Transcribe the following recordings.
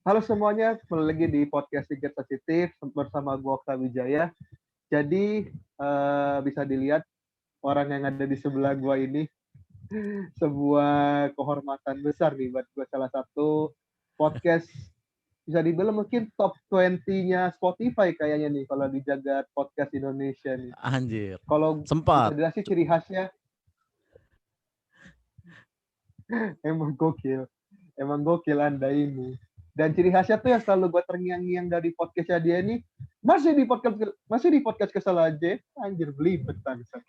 Halo semuanya, kembali lagi di podcast Tiket Positif bersama gue Okta Wijaya. Jadi bisa dilihat orang yang ada di sebelah gue ini sebuah kehormatan besar nih buat gue, salah satu podcast bisa dibilang mungkin top 20-nya Spotify kayaknya nih kalau di jagat podcast Indonesia nih. Anjir. Kalau bisa Sempat. dilihat sih ciri khasnya emang gokil. Emang gokil Anda ini. Dan ciri khasnya tuh yang selalu gue terngiang-ngiang dari podcastnya dia ini, masih di podcast kesel aja. Anjir, belibet bangsa.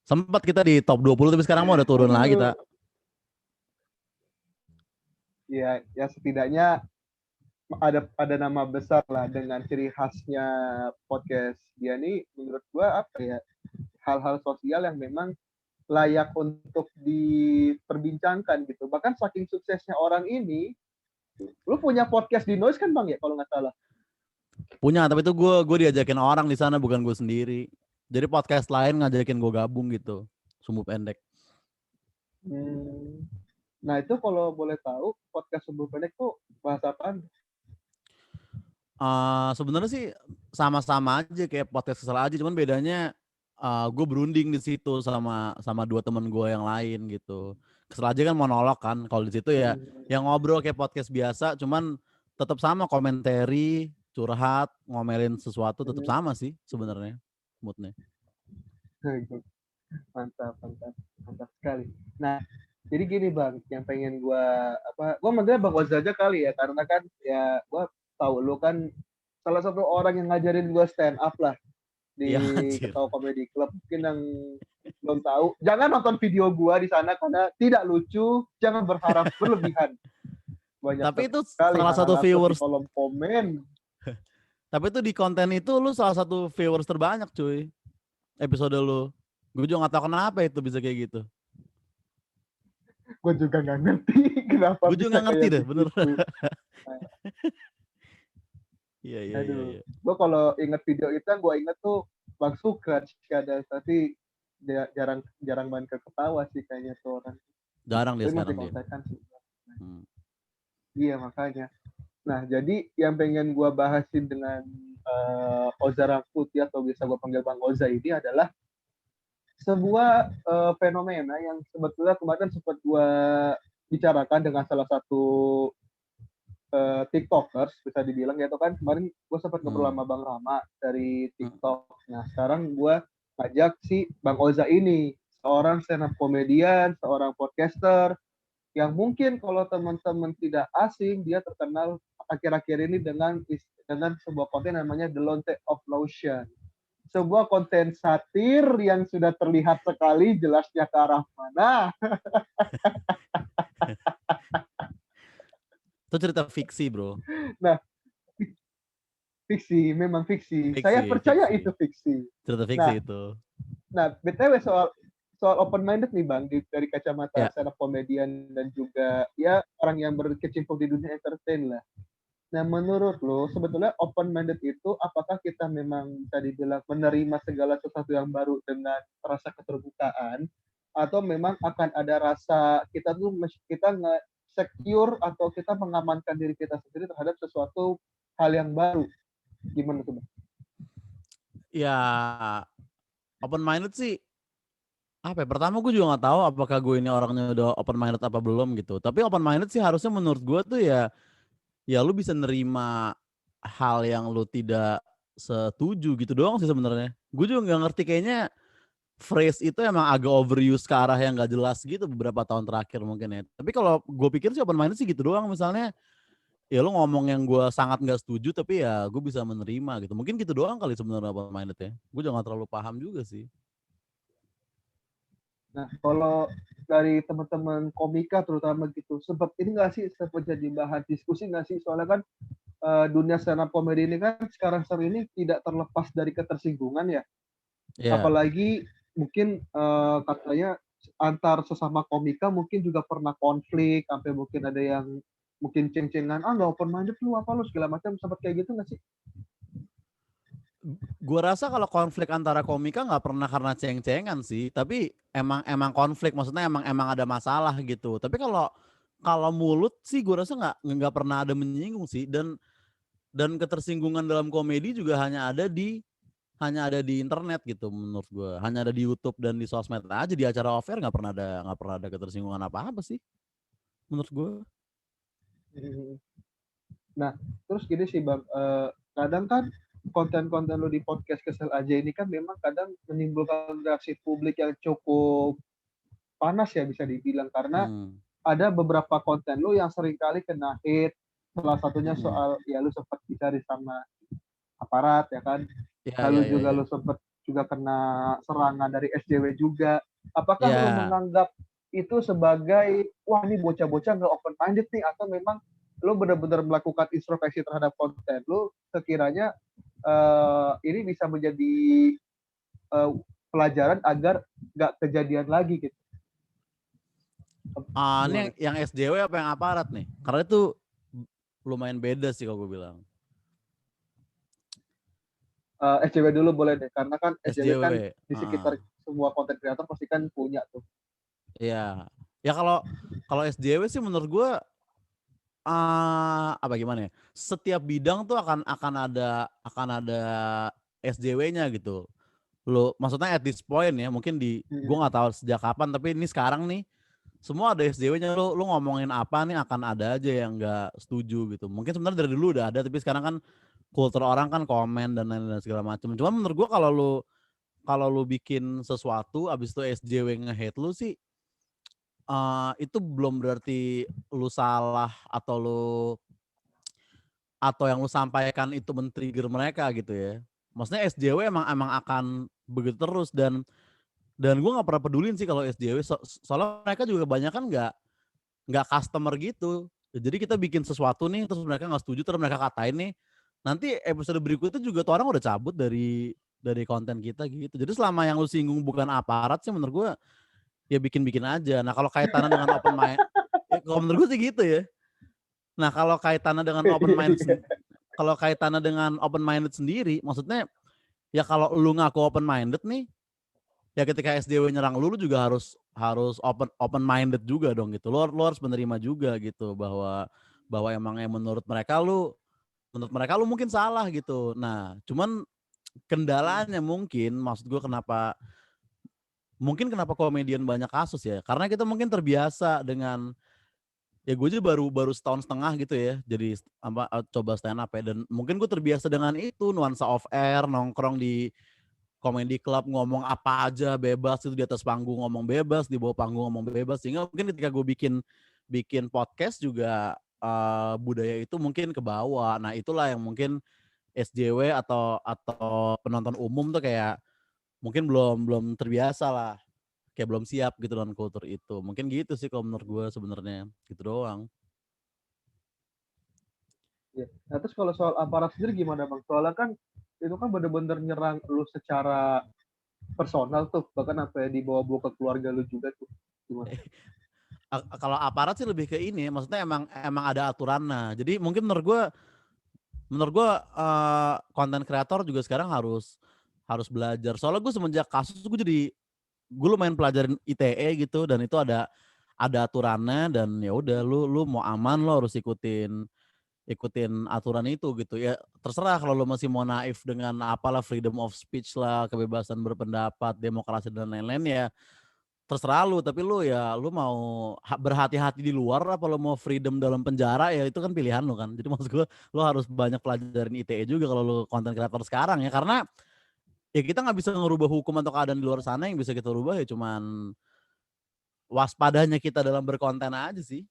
Sempat kita di top 20 tapi sekarang mau udah turun lagi, Aduh. tak? Ya setidaknya ada nama besar lah dengan ciri khasnya podcast dia nih, menurut gue apa ya, hal-hal sosial yang memang layak untuk diperbincangkan gitu. Bahkan saking suksesnya orang ini, lu punya podcast di Noise kan Bang ya kalau nggak salah. Punya, tapi itu gue diajakin orang di sana, bukan gue sendiri. Jadi podcast lain ngajakin gue gabung gitu. Sumbu pendek. Nah itu kalau boleh tahu podcast Sumbu Pendek tuh bahas apaan? Sebenarnya sih sama-sama aja kayak podcast kesel aja, cuman bedanya gue berunding di situ sama dua teman gue yang lain gitu. Kesel aja kan monolog kan, kalau di situ ya yang ngobrol kayak podcast biasa, cuman tetap sama komentari, curhat, ngomelin sesuatu tetap sama sih sebenarnya moodnya. Mantap, mantap, mantap sekali. Nah, jadi gini Bang, yang pengen gua manggilnya Bang Oza aja kali ya, karena kan ya gua tahu lu kan salah satu orang yang ngajarin gua stand up lah di Iya anjir. Ketawa Comedy Club. Mungkin yang belum tahu, jangan nonton video gua di sana karena tidak lucu, jangan berharap berlebihan. Banyak Tapi itu sekali salah satu hal-hal plus di viewers, kolom komen. tapi itu di konten itu lu salah satu viewers terbanyak cuy. Episode lu. Gue juga gak tahu kenapa itu bisa kayak gitu. Gue juga nggak ngerti kenapa Gue juga bisa gak ngerti kayak deh, bener. begitu. Iya, iya, iya, Aduh, iya. gue kalau inget video itu gue inget tuh Bang Sukrat ada, tapi dia jarang jarang main ke ketawa sih kayaknya tuh orang. Jarang dia Tapi masih sekarang dia. kontekan sih. Hmm. Iya makanya. Nah jadi yang pengen gue bahasin dengan Oza Rangkuti atau bisa gue panggil Bang Oza ini adalah sebuah fenomena yang sebetulnya kemarin sempat gue bicarakan dengan salah satu TikTokers bisa dibilang ya, itu kan kemarin gue sempat ngobrol sama Bang Rama dari TikTok. Nah sekarang gue ajak si Bang Oza ini, seorang stand up komedian, seorang podcaster yang mungkin kalau teman-teman tidak asing, dia terkenal akhir-akhir ini dengan sebuah konten namanya The Lonte of Lotion, sebuah konten satir yang sudah terlihat sekali jelasnya ke arah mana. Itu cerita fiksi bro. Nah, fiksi, memang fiksi. Saya Fiksi, percaya fiksi. itu fiksi. Cerita fiksi Nah, itu. BTW soal open minded nih Bang, dari kacamata Ya. stand up comedian dan juga ya orang yang berkecimpung di dunia entertain lah. Nah, menurut lo sebetulnya open minded itu apakah kita memang bisa dibilang menerima segala sesuatu yang baru dengan rasa keterbukaan, atau memang akan ada rasa kita nggak secure atau kita mengamankan diri kita sendiri terhadap sesuatu hal yang baru? Gimana tuh Bang? Ya, open minded sih apa ya? Pertama gue juga gak tahu apakah gue ini orangnya udah open minded apa belum gitu. Tapi open minded sih harusnya menurut gue tuh ya lu bisa nerima hal yang lu tidak setuju gitu doang sih sebenarnya. Gue juga nggak ngerti, kayaknya phrase itu emang agak overuse ke arah yang nggak jelas gitu beberapa tahun terakhir mungkin ya. Tapi kalau gue pikir sih open minded sih gitu doang. Misalnya ya lu ngomong yang gue sangat nggak setuju tapi ya gue bisa menerima gitu. Mungkin gitu doang kali sebenarnya open minded ya. Gue juga nggak terlalu paham juga sih. Nah, kalau dari teman-teman komika terutama gitu, sempat ini nggak sih, sempat jadi bahan diskusi nggak sih? Soalnya kan dunia stand up comedy ini kan sekarang ini tidak terlepas dari ketersinggungan ya. Ya. Apalagi mungkin katanya antar sesama komika mungkin juga pernah konflik, sampai mungkin ada yang mungkin ceng-cengan, nggak open minded lu apa lu segala macam, sempat kayak gitu nggak sih? Gue rasa kalau konflik antara komika nggak pernah karena ceng-cengan sih, tapi emang konflik, maksudnya emang ada masalah gitu. Tapi kalau kalau mulut sih gue rasa nggak pernah ada menyinggung sih, dan ketersinggungan dalam komedi juga hanya ada di internet gitu menurut gue, hanya ada di YouTube dan di sosmed aja. Di acara off air nggak pernah ada ketersinggungan apa sih menurut gue. Nah, terus gini sih Bang, kadang kan konten-konten lu di podcast Kesel Aja ini kan memang kadang menimbulkan reaksi publik yang cukup panas ya bisa dibilang, karena ada beberapa konten lu yang seringkali kena hate, salah satunya soal ya lu sempat dicari sama aparat ya kan, lalu juga lu sempat juga kena serangan dari SJW juga. Apakah lu menganggap itu sebagai wah ini bocah-bocah nggak open minded nih, atau memang lu benar-benar melakukan introspeksi terhadap konten lu sekiranya ini bisa menjadi pelajaran agar nggak kejadian lagi gitu? Ini yang SJW apa yang aparat nih? Karena itu lumayan beda sih kalau gue bilang. SJW dulu boleh deh, karena kan SJW kan di sekitar Ah. semua konten kreator pasti kan punya tuh. Iya. Ya kalau SJW sih menurut gue apa gimana ya? Setiap bidang tuh akan ada SJW-nya gitu. Lo maksudnya at this point ya, mungkin gue nggak tahu sejak kapan, tapi ini sekarang nih semua ada SJW-nya. Lu ngomongin apa nih akan ada aja yang nggak setuju gitu. Mungkin sebenarnya dari dulu udah ada, tapi sekarang kan kultur orang kan komen dan lain-lain segala macam. Cuman menurut gue kalau lu bikin sesuatu abis itu SJW nge-hate lu sih, itu belum berarti lu salah atau yang lu sampaikan itu men-trigger mereka gitu ya. Maksudnya SJW emang akan begitu terus, dan gue nggak pernah pedulin sih kalau SJW, soalnya mereka juga banyak kan nggak customer gitu. Jadi kita bikin sesuatu nih terus mereka nggak setuju, terus mereka katain nih, nanti episode berikutnya juga tuh orang udah cabut dari konten kita gitu. Jadi selama yang lu singgung bukan aparat sih menurut gue ya bikin aja. Nah kalau kaitannya dengan open mind, ya kalau menurut gue sih gitu ya. Nah kalau kaitannya dengan open minded sendiri, maksudnya ya kalau lu ngaku open minded nih, ya ketika SJW nyerang lu juga harus open minded juga dong gitu. Lu harus menerima juga gitu bahwa emangnya menurut mereka lu mungkin salah gitu. Nah, cuman kendalanya mungkin, maksud gue kenapa komedian banyak kasus ya, karena kita mungkin terbiasa dengan, ya gue juga baru setahun setengah gitu ya jadi coba stand up ya, dan mungkin gue terbiasa dengan itu nuansa off air, nongkrong di comedy club, ngomong apa aja bebas, itu di atas panggung ngomong bebas, di bawah panggung ngomong bebas, sehingga mungkin ketika gue bikin podcast juga budaya itu mungkin ke bawah. Nah itulah yang mungkin SJW atau penonton umum tuh kayak mungkin belum terbiasa lah, kayak belum siap gitu dengan kultur itu. Mungkin gitu sih kalau menurut gue sebenarnya, gitu doang. Ya. Nah terus kalau soal aparat sendiri gimana Bang? Soalnya kan itu kan bener-bener nyerang lu secara personal tuh, bahkan apa ya dibawa-bawa ke keluarga lu juga tuh. Gimana? Kalau aparat sih lebih ke ini, maksudnya emang ada aturannya. Jadi mungkin menurut gue konten kreator juga sekarang harus belajar. Soalnya gue semenjak kasus gue lumayan pelajarin ITE gitu, dan itu ada aturannya, dan ya udah lu mau aman lo harus ikutin aturan itu gitu ya. Terserah kalau lu masih mau naif dengan apalah freedom of speech lah, kebebasan berpendapat, demokrasi dan lain-lain, ya terserah lu, tapi lu mau berhati-hati di luar apa lu mau freedom dalam penjara, ya itu kan pilihan lu kan. Jadi maksud gue lu harus banyak pelajarin ITE juga kalau lu konten kreator sekarang ya, karena ya kita nggak bisa ngerubah hukum atau keadaan di luar sana. Yang bisa kita rubah ya cuman waspadanya kita dalam berkonten aja sih.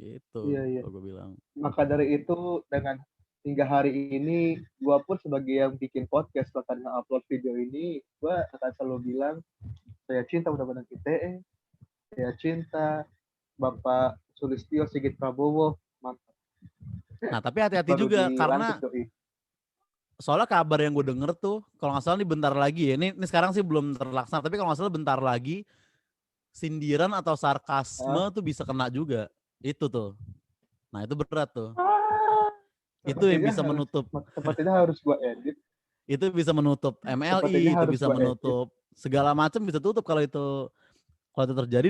Gitu Iya. kalau gue bilang. Maka dari itu dengan hingga hari ini gue pun sebagai yang bikin podcast bahkan nge-upload video ini, gue akan selalu bilang saya cinta Undang-Undang ITE, saya cinta Bapak Sulistyo Sigit Prabowo, mantap. Nah tapi hati-hati Baru juga, dilantik karena doi. soalnya kabar yang gue denger tuh, kalau nggak salah nih bentar lagi ya, ini sekarang sih belum terlaksana, tapi kalau nggak salah bentar lagi sindiran atau sarkasme tuh bisa kena juga. Itu tuh. Nah itu berat tuh. Itu yang bisa menutup. Sepertinya harus gue edit. Itu bisa menutup Sepertinya MLI, itu harus bisa gue edit. menutup segala macam, bisa tutup kalau itu terjadi.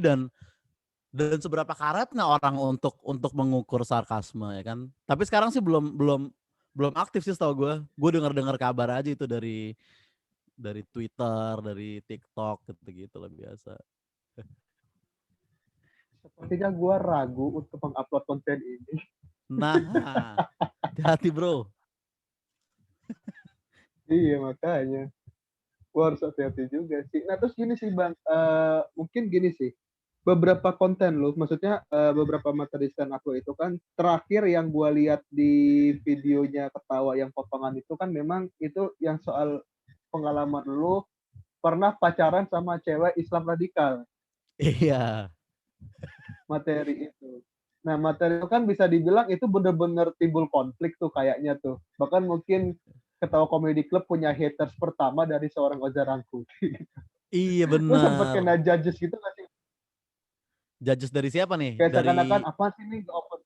dan seberapa karetnya orang untuk mengukur sarkasme ya kan. Tapi sekarang sih belum aktif sih setahu gue. Gue dengar kabar aja itu dari Twitter, dari TikTok gitu-gitu lah biasa. Sepertinya gue ragu untuk mengupload konten ini. Nah, hati-hati bro. Iya makanya. Gue harus hati-hati juga sih. Nah terus gini sih Bang, mungkin gini sih. Beberapa konten lu, maksudnya beberapa materi stand up lu itu kan terakhir yang gue lihat di videonya ketawa yang potongan itu kan memang itu yang soal pengalaman lu pernah pacaran sama cewek Islam radikal. Iya. Materi itu. Nah, materi itu kan bisa dibilang itu bener-bener timbul konflik tuh kayaknya tuh. Bahkan mungkin Ketawa Comedy Club punya haters pertama dari seorang Oza Rangkuti. Iya Lu sempet bener. kena judges gitu gak sih? Judges dari siapa nih? Kayak Dari seakan-akan apa sih nih open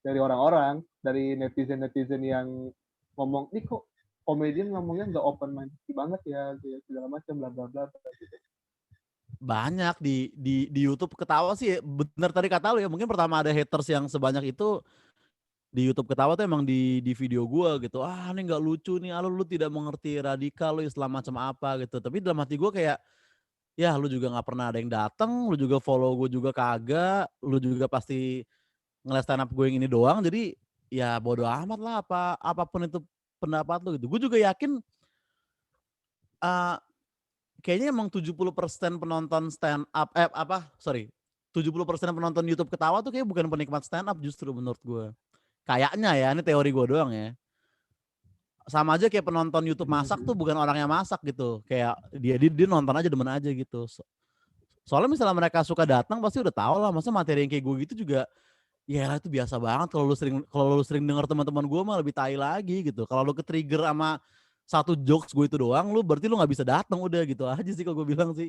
dari orang-orang, dari netizen-netizen yang ngomong, nih kok komedian ngomongnya nggak open minded banget ya, gitu, segala macam bla bla bla gitu. banyak di YouTube ketawa sih bener tadi kata lu ya, mungkin pertama ada haters yang sebanyak itu di YouTube ketawa tuh emang di video gua gitu. Ah, ini nggak lucu nih, lu tidak mengerti radikal, lu Islam macam apa gitu. Tapi dalam hati gua kayak ya lu juga nggak pernah ada yang dateng, lu juga follow gue juga kagak, lu juga pasti ngeliat stand up gue yang ini doang. Jadi ya bodo amat lah apapun itu pendapat lu gitu. Gue juga yakin eh kayaknya emang 70% penonton stand up 70% penonton YouTube ketawa tuh kayak bukan penikmat stand up justru menurut gue. Kayaknya ya, ini teori gue doang ya. Sama aja kayak penonton YouTube masak tuh bukan orang yang masak gitu. Kayak dia nonton aja demen aja gitu. Soalnya misalnya mereka suka datang pasti udah tahu lah, masa materi yang kayak gue gitu juga ya itu biasa banget. Kalau lu sering denger teman-teman gue mah lebih tai lagi gitu. Kalau lu ke-trigger sama satu jokes gue itu doang, lu berarti lu nggak bisa datang udah gitu aja sih kalau gue bilang sih.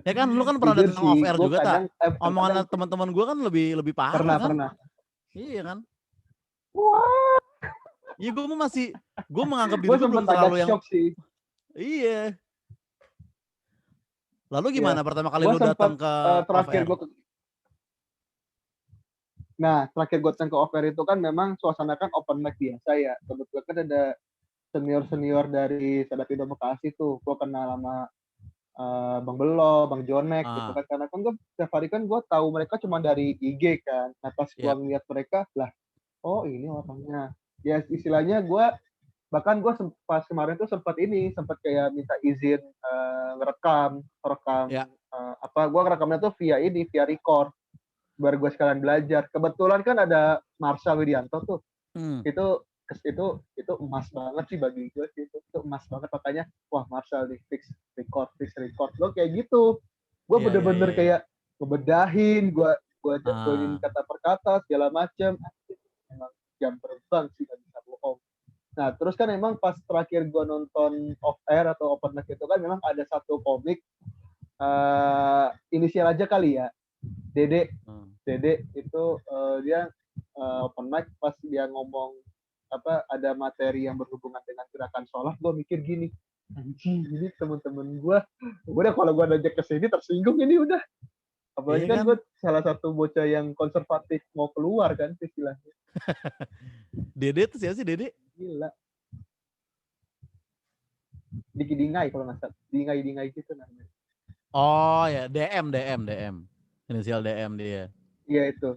Ya kan lu kan pernah Jujur datang sih, off air gue juga tak? kadang, bukan kadang Omongan sih, teman-teman gue kan lebih lebih parah pernah kan? pernah. Iya kan? Wah, Iya gue menganggap gue diri gue sempet belum agak terlalu yang shock sih. iya. Lalu Ya, gimana pertama kali gue lu sempet datang ke off terakhir air? gue nah terakhir gue datang ke offer itu kan memang suasana kan open mic biasa ya. Kebetulan kan ada senior dari Sadat Indo Bekasi tuh. Gue kenal sama Bang Belo, Bang Jonek gitu Ah, kan. Karena kan gue setiap hari kan gue tahu mereka cuma dari IG kan. Nah pas gue ya. ngeliat mereka lah, oh ini orangnya. Ya istilahnya gue bahkan gue pas kemarin tuh sempat kayak minta izin rekam Ya. apa gue ngerekamnya tuh via record biar gue sekalian belajar. Kebetulan kan ada Marsha Widianto tuh. Hmm. Itu emas banget sih bagi gue sih itu emas banget makanya wah Marshall nih fix record lo kayak gitu. Gue Iya, iya, bener-bener iya, iya. kayak ngebedahin, gue jagoin Ah, kata per kata segala macam. Emang jam terbang sih gak bisa bohong. Nah terus kan emang pas terakhir gue nonton off air atau open mic itu kan memang ada satu komik inisial aja kali ya, Dede. ah. Dede itu dia open mic pas dia ngomong apa ada materi yang berhubungan dengan gerakan sholat, gue mikir gini, anjing ini temen-temen gue udah kalau gue ajak ke sini tersinggung ini udah, apalagi Iya kan kan? gue salah satu bocah yang konservatif mau keluar kan istilahnya. Dede tuh siapa sih Dede? Gila, Diki Dingai kalau nggak salah, Dingai gitu namanya. Oh ya, DM. Inisial DM dia. Iya itu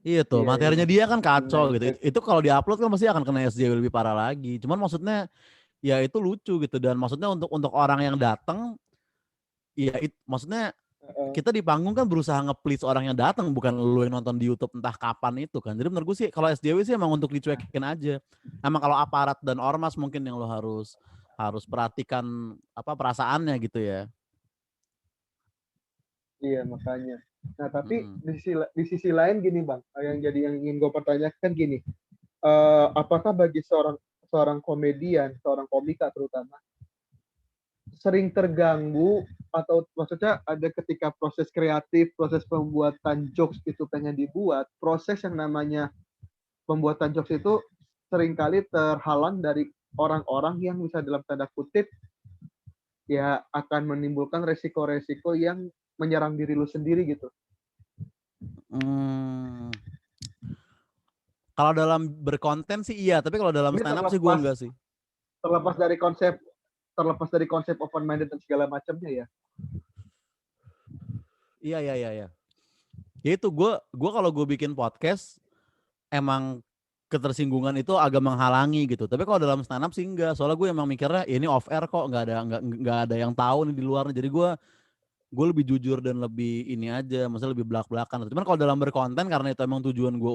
Iya tuh, iya materinya dia kan Dingai kacau gitu. Itu kalau diupload kan pasti akan kena SJW lebih parah lagi. Cuman maksudnya ya itu lucu gitu dan maksudnya untuk orang yang datang ya maksudnya kita di panggung kan berusaha nge-please orang yang datang bukan lu yang nonton di YouTube entah kapan itu kan. Jadi menurut gue sih kalau SJW sih emang untuk dicuekin aja. Emang kalau aparat dan ormas mungkin yang lo harus harus perhatikan apa perasaannya gitu ya. iya makanya. Nah tapi Mm-mm. di sisi lain gini bang, yang ingin gue pertanyakan gini, apakah bagi seorang seorang komedian, seorang komika terutama, sering terganggu atau maksudnya ada ketika proses kreatif, proses pembuatan jokes itu pengen dibuat, proses yang namanya pembuatan jokes itu seringkali terhalang dari orang-orang yang bisa dalam tanda kutip ya akan menimbulkan resiko-resiko yang menyerang diri lu sendiri gitu. Kalau dalam berkonten sih iya, tapi kalau dalam Ini stand up sih gue enggak sih. terlepas dari konsep open minded dan segala macamnya ya. Iya. Ya itu gue kalau gue bikin podcast emang ketersinggungan itu agak menghalangi gitu. Tapi kalau dalam stand up sih enggak. Soalnya gue emang mikirnya ini off air kok, nggak ada yang tahu nih di luar. Jadi gue lebih jujur dan lebih ini aja, maksudnya lebih belak-belakan. Cuman kalau dalam berkonten karena itu emang tujuan gue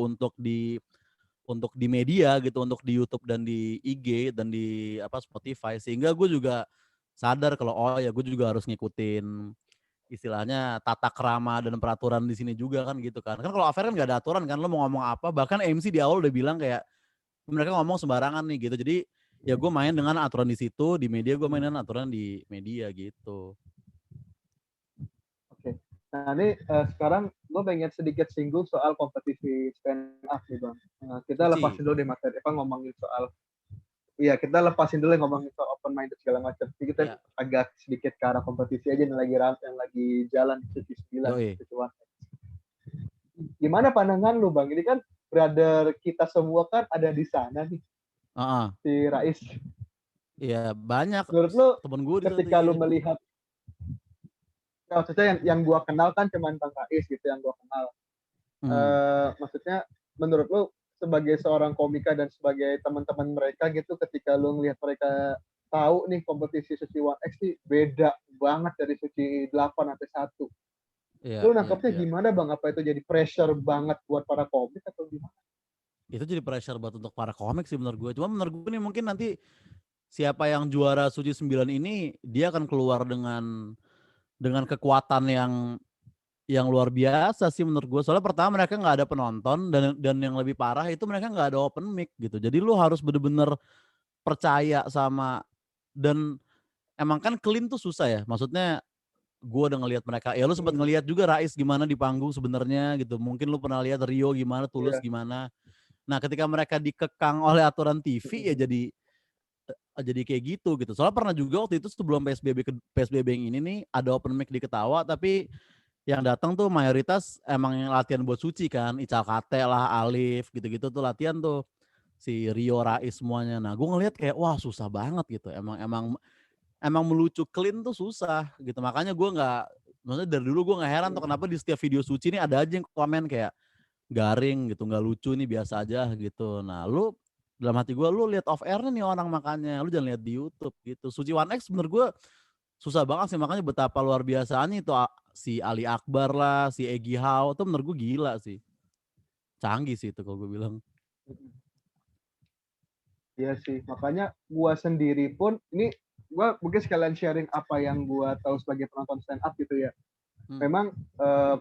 untuk di media gitu, untuk di YouTube dan di IG dan di Spotify, sehingga gue juga sadar kalau oh ya gue juga harus ngikutin istilahnya tata krama dan peraturan di sini juga kan gitu kan. Kan kalau affair kan nggak ada aturan kan, lo mau ngomong apa, bahkan MC di awal udah bilang kayak mereka ngomong sembarangan nih gitu. Jadi ya gue main dengan aturan di situ, di media gue main dengan aturan di media gitu. Oke. Nah ini sekarang gue pengen sedikit singgung soal kompetisi stand up nih Bang. Nah, kita lepasin dulu deh materi ngomongin soal kita lepasin dulu ngomongin soal open minded segala macam. Jadi kita agak sedikit ke arah kompetisi aja yang lagi jalan di Suci 9 kecuali. Gimana pandangan lu Bang? Ini kan brother kita semua kan ada di sana nih. Si Rais. Iya, banyak. Menurut lu temen gue ketika lu melihat maksudnya yang gua kenal kan cuman Bang Rais gitu yang gua kenal. Maksudnya menurut lu sebagai seorang komika dan sebagai teman-teman mereka gitu ketika lu ngelihat mereka tahu nih kompetisi Suci 1X sih beda banget dari Suci 8 sampai 1. Lu nangkepnya gimana Bang? Apa itu jadi pressure banget buat para komik atau gimana? Itu jadi pressure buat untuk para komik sih menurut gue. Cuma menurut gue nih mungkin nanti siapa yang juara Suci 9 ini dia akan keluar dengan kekuatan yang luar biasa sih menurut gue. Soalnya pertama mereka nggak ada penonton dan yang lebih parah itu mereka nggak ada open mic gitu. Jadi lu harus bener-bener percaya sama, dan emang kan clean tuh susah ya. Maksudnya gue udah ngelihat mereka. Ya lu sempat ngelihat juga Rais gimana di panggung sebenarnya gitu. Mungkin lu pernah lihat Rio gimana, Tulus gimana. Nah, ketika mereka dikekang oleh aturan TV ya jadi kayak gitu. Soalnya pernah juga waktu itu sebelum PSBB yang ini nih ada open mic di Ketawa, tapi yang datang tuh mayoritas emang yang latihan buat Suci kan, Ical Kate lah, Alif gitu-gitu tuh latihan tuh, si Rio, Rais semuanya. Nah gue ngeliat kayak wah susah banget gitu, emang melucu clean tuh susah gitu. Makanya gue nggak, maksudnya dari dulu gue nggak heran tuh kenapa di setiap video Suci nih ada aja yang komen kayak garing gitu, nggak lucu nih, biasa aja gitu. Nah lu dalam hati gue, lu lihat off airnya nih orang, makanya lu jangan lihat di YouTube gitu. Suci 1X bener gue susah banget sih, makanya betapa luar biasanya itu si Ali Akbar lah, si Egy Hao, itu menurut gue gila sih. Canggih sih itu kalau gue bilang. Iya sih, makanya gue sendiri pun, ini gue mungkin sekalian sharing apa yang gue tahu sebagai penonton stand up gitu ya. Memang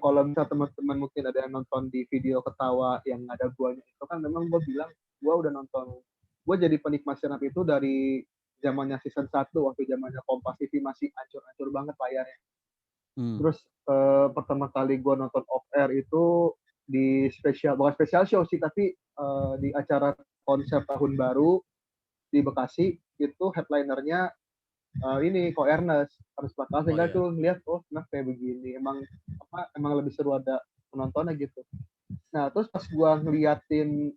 kalau misalnya teman-teman mungkin ada yang nonton di video Ketawa yang ada guanya itu kan, memang gue bilang gue udah nonton, gue jadi penikmat stand up itu dari zamannya season 1 waktu zamannya Kompas TV masih ancur-ancur banget layarnya. Terus pertama kali gue nonton off air itu di bukan spesial show sih, tapi di acara konser tahun baru di Bekasi, itu headlinernya ini Ko Ernest Prakasa, sehingga tuh ngeliat kenapa kayak begini, emang lebih seru ada penontonnya gitu. Nah terus pas gua ngeliatin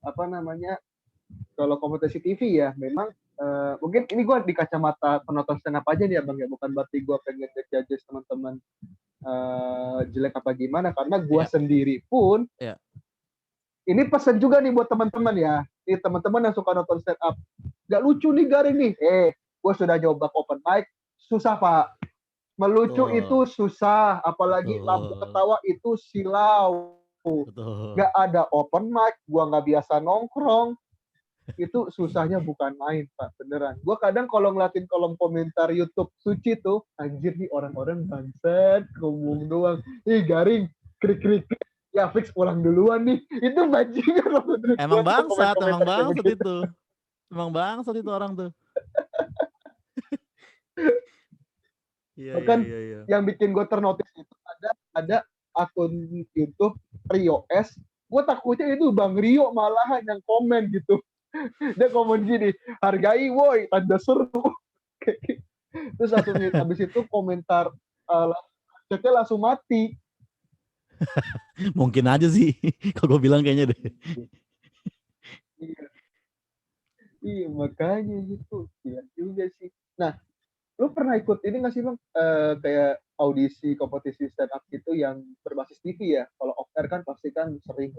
kalau kompetisi TV ya, memang mungkin ini gua di kacamata penonton stand up aja nih ya Bang ya, bukan berarti gua pengen ngejudge teman-teman jelek apa gimana, karena gua sendiri pun ini pesan juga nih buat teman-teman ya, ini teman-teman yang suka nonton stand up, gak lucu nih, garing nih, gue sudah coba open mic, susah Pak, melucu itu susah, apalagi lampu ketawa itu silau. Gak ada open mic, gue gak biasa nongkrong, itu susahnya bukan main Pak, beneran. Gue kadang kalau ngeliatin kolom komentar YouTube Suci tuh, anjir nih orang-orang bangsat, ngomong doang, garing, krik-krik, ya fix pulang duluan nih, itu bajingan. Emang bangsat itu. Emang bangsat itu orang tuh. Bahkan yang bikin gue ternotis itu ada akun YouTube Rio S. Gue takutnya itu Bang Rio malahan yang komen gitu. Dia komen gini, hargai woi, tanda seru. Terus langsung habis itu komentar chatnya langsung mati. Mungkin aja sih. Kalau gue bilang kayaknya deh. Iya, iya makanya gitu. Iya juga sih. Nah, lu pernah ikut ini nggak sih bang? Kayak audisi kompetisi stand up gitu yang berbasis TV ya? Kalau off air kan pasti kan sering.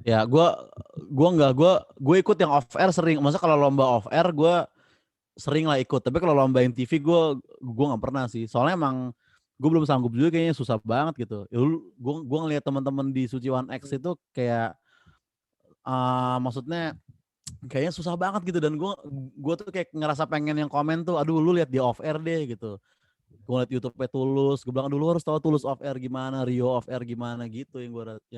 Ya, gue ikut yang off air sering. Masa kalau lomba off air gue sering lah ikut. Tapi kalau lomba yang TV gue nggak pernah sih. Soalnya emang gue belum sanggup juga, kayaknya susah banget gitu. Ya, gue ngeliat teman-teman di Suci One X itu kayak maksudnya kayaknya susah banget gitu, dan gue tuh kayak ngerasa pengen yang komen tuh, aduh lu lihat di off air deh gitu. Gue liat YouTube-nya Tulus, gue bilang dulu harus tahu Tulus off air gimana, Rio off air gimana gitu, yang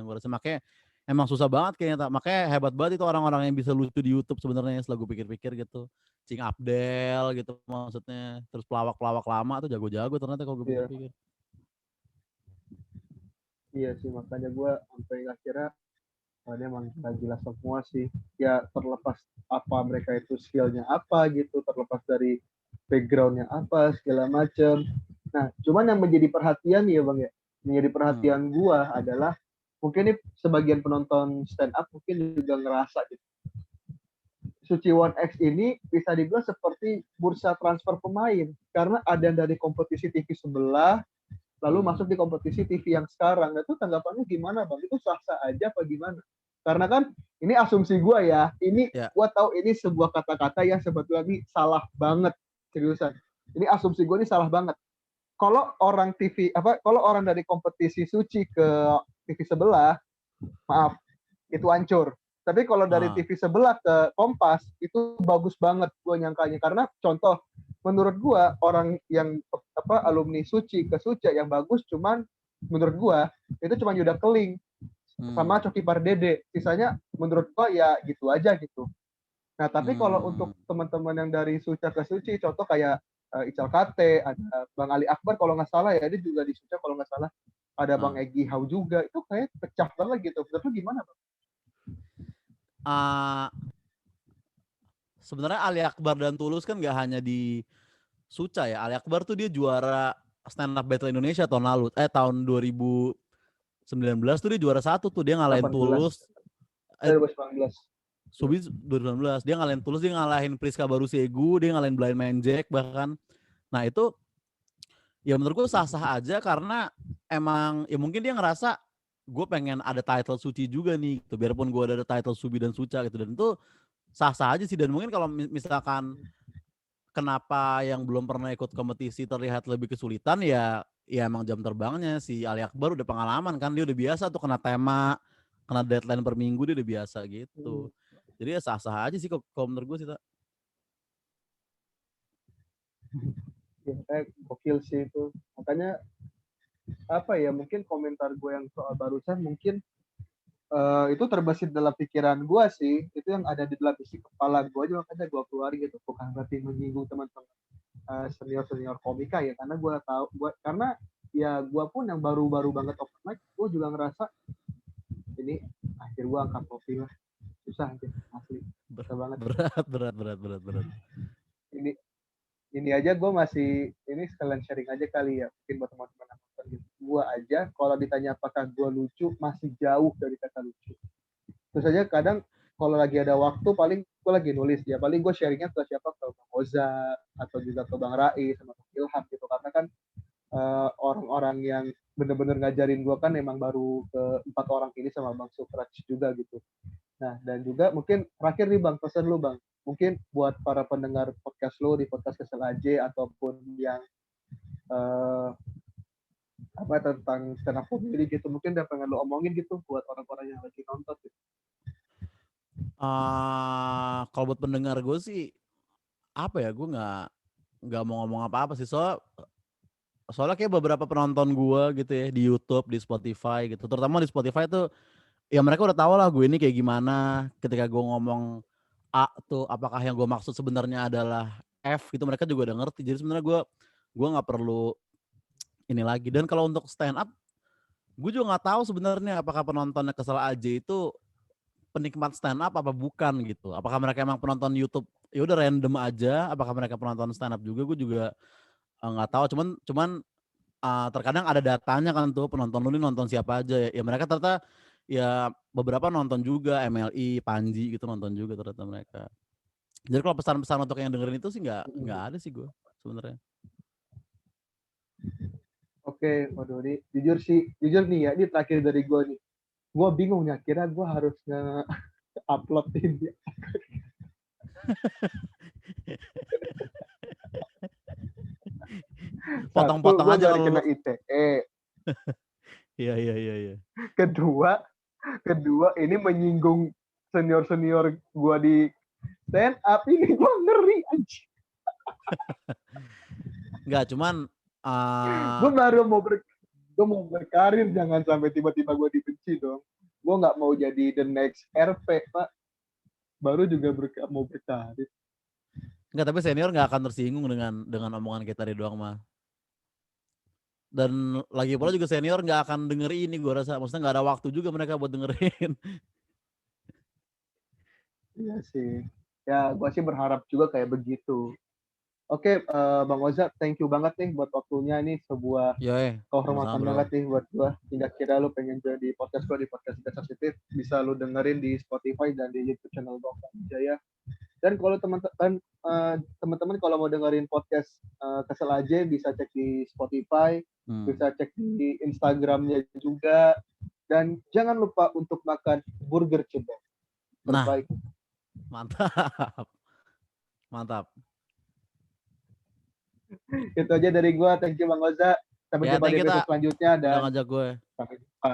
gue rasa makanya emang susah banget kayaknya. Makanya hebat banget itu orang-orang yang bisa lucu di YouTube sebenarnya, setelah gue pikir-pikir gitu. Cing Abdel gitu maksudnya, terus pelawak-pelawak lama tuh jago-jago ternyata kalau gue Iya, pikir-pikir. iya sih makanya gue sampai akhirnya ini emang gila semua sih. Ya terlepas apa mereka itu skillnya apa gitu, terlepas dari backgroundnya apa segala macem. Nah, cuman yang menjadi perhatian ya bang ya, menjadi perhatian gua adalah mungkin nih sebagian penonton stand up mungkin juga ngerasa gitu. Suci One X ini bisa dibilang seperti bursa transfer pemain karena ada yang dari kompetisi TV sebelah lalu masuk di kompetisi TV yang sekarang. Nah, itu tanggapannya gimana bang? Itu sah-sah aja apa gimana? Karena kan ini asumsi gue ya, ini Ya. gue tahu ini sebuah kata-kata yang sebetulnya ini salah banget, seriusan. Ini asumsi gue ini salah banget. Kalau orang TV kalau orang dari kompetisi Suci ke TV sebelah, maaf, itu hancur. Tapi kalau dari TV sebelah ke Kompas itu bagus banget gue nyangkanya, karena contoh menurut gue orang yang alumni Suci ke Suci yang bagus cuman menurut gue itu cuma Yuda Keling sama Coki Pardede, sisanya menurut gue ya gitu aja gitu. Nah tapi kalau untuk teman-teman yang dari Suci ke Suci, contoh kayak Ical Kate, ada Bang Ali Akbar kalau nggak salah ya, dia juga di Suci kalau nggak salah, ada Bang Egy Hau juga, itu kayak pecah banget gitu. Menurut lu gimana bang? Sebenarnya Ali Akbar dan Tulus kan gak hanya di Suca ya. Ali Akbar tuh dia juara stand up battle Indonesia tahun lalu, tahun 2019 tuh dia juara 1 tuh, dia ngalahin 18 Tulus. 2019. Subi 2019 dia ngalahin Tulus, dia ngalahin Priska Barusegu, dia ngalahin Blind Man Jack bahkan. Nah itu ya menurut gue sah-sah aja, karena emang ya mungkin dia ngerasa gue pengen ada title Suci juga nih gitu, biarpun gue ada title Subi dan Suca gitu, dan itu sah-sah aja sih. Dan mungkin kalau misalkan kenapa yang belum pernah ikut kompetisi terlihat lebih kesulitan, ya emang jam terbangnya si Ali Akbar udah pengalaman kan, dia udah biasa tuh kena tema, kena deadline per minggu, dia udah biasa gitu. Jadi ya sah-sah aja sih kalau menurut gue sih. Ya, kayak gokil sih itu. Makanya apa ya, mungkin komentar gue yang soal barusan mungkin itu terbesit dalam pikiran gue sih, itu yang ada di dalam isi kepala gue aja, makanya gue keluar gitu, bukan berarti menyinggung teman-teman senior komika ya, karena gue tahu karena ya gue pun yang baru-baru banget open mic, gue juga ngerasa ini akhir gue angkat topi lah, susah aja asli, susah banget. Berat. Ini aja gue masih, ini sekalian sharing aja kali ya, mungkin buat teman-teman nonton gitu. Gue aja kalau ditanya apakah gue lucu, masih jauh dari kata lucu. Terus aja kadang kalau lagi ada waktu, paling gue lagi nulis ya, paling gue sharingnya ke siapa, ke Bang Oza atau juga ke Bang Rai sama Bang Ilham gitu, karena kan orang-orang yang bener-bener ngajarin gue kan emang baru ke 4 orang ini sama Bang Sukraj juga gitu. Nah, dan juga mungkin terakhir nih Bang, pesan lu Bang, mungkin buat para pendengar podcast lu di podcast Kesel aja ataupun yang tentang stand up comedy gitu, mungkin udah pengen lu omongin gitu buat orang-orang yang lagi nonton gitu. Kalau buat pendengar gue sih apa ya, gue nggak mau ngomong apa-apa sih, soalnya kayak beberapa penonton gue gitu ya di YouTube, di Spotify gitu, terutama di Spotify tuh ya mereka udah tahu lah gue ini kayak gimana. Ketika gue ngomong A tuh, apakah yang gue maksud sebenarnya adalah F gitu, mereka juga udah ngerti. Jadi sebenarnya gue nggak perlu ini lagi. Dan kalau untuk stand up, gue juga nggak tahu sebenarnya apakah penontonnya Kesel aja itu penikmat stand up apa bukan gitu. Apakah mereka emang penonton YouTube ya udah random aja. Apakah mereka penonton stand up juga? Gue juga nggak tahu. Cuman terkadang ada datanya kan tuh penonton lu nih nonton siapa aja ya. Ya mereka ternyata ya beberapa nonton juga MLI, Panji gitu nonton juga ternyata mereka. Jadi kalau pesan-pesan untuk yang dengerin itu sih nggak ada sih gue sebenarnya. Oke, waduh ini jujur nih ya, ini terakhir dari gue nih. Gue bingung nih, akhirnya gue harus nge-upload ini. Satu, Potong-potong gue aja gak kalau dikena lu. ITE. Iya. Kedua, ini menyinggung senior-senior gue di stand up ini. Gue ngeri anjing. Nggak, cuman Gue mau berkarir, jangan sampai tiba-tiba gue dibenci dong. Gue nggak mau jadi the next RP, Pak. Baru juga mau berkarir. nggak, tapi senior nggak akan tersinggung dengan omongan kita di doang mah. Dan lagi pula juga senior nggak akan denger ini, gue rasa. Maksudnya nggak ada waktu juga mereka buat dengerin. Iya sih. Ya, gue sih berharap juga kayak begitu. Oke, Bang Oza, thank you banget nih buat waktunya nih, sebuah Ya, sama-sama kehormatan bro. banget nih buat gue. Hingga kira lu pengen jadi podcast gue di podcast Sensitif, bisa lu dengerin di Spotify dan di YouTube channel Bang Jaya. Dan kalau teman-teman kalau mau dengerin podcast Kesel aja, bisa cek di Spotify, bisa cek di Instagramnya juga. Dan jangan lupa untuk makan burger cebek. Nah, Terbaik. mantap. Mantap. Itu aja dari gue. Thank you Bang Oza. Sampai Ya, jumpa thank di you, episode Tak. selanjutnya Udah dan ngajak gue. sampai jumpa.